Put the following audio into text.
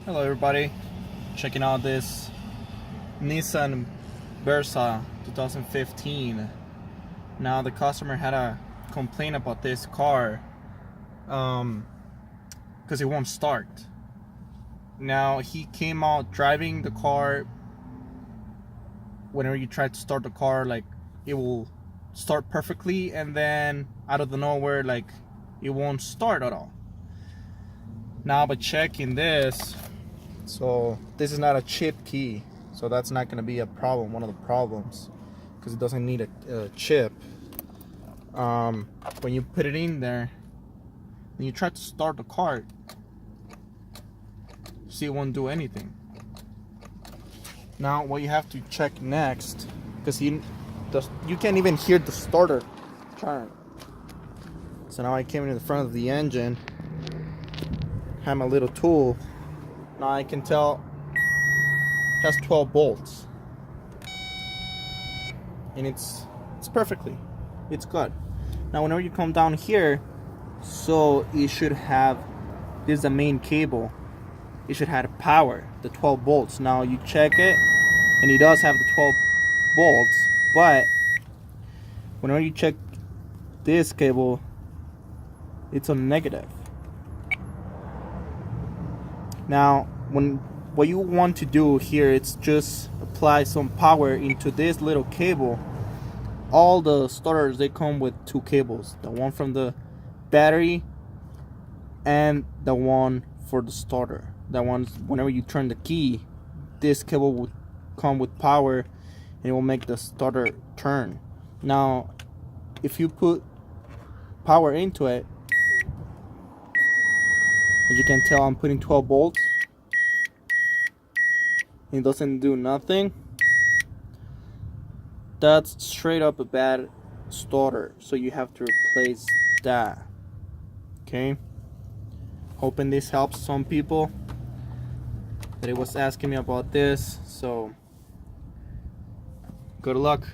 Hello everybody, checking out this Nissan Versa 2015. Now the customer had a complaint about this car because it won't start. Now he came out driving the car. Whenever you try to start the car, like, it will start perfectly, and then out of the nowhere, like, it won't start at all. Now by checking this, so this is not a chip key, so that's not going to be a problem, one of the problems, because it doesn't need a chip. When you put it in there and you try to start the car, see, it won't do anything. Now what you have to check next, because you can't even hear the starter turn. So now I came into the front of the engine, have my little tool. Now I can tell it has 12 bolts, and it's perfectly, it's good. Now whenever you come down here, so it should have, this is the main cable, it should have power, the 12 bolts. Now you check it, and it does have the 12 bolts, but whenever you check this cable, it's on negative. Now what you want to do here, it's just apply some power into this little cable. All the starters, they come with two cables, the one from the battery and the one for the starter. That one, whenever you turn the key, this cable will come with power and it will make the starter turn. Now if you put power into it, as you can tell, I'm putting 12 volts. It doesn't do nothing. That's straight up a bad starter, so you have to replace that. Okay, hoping this helps some people that it was asking me about this. So good luck.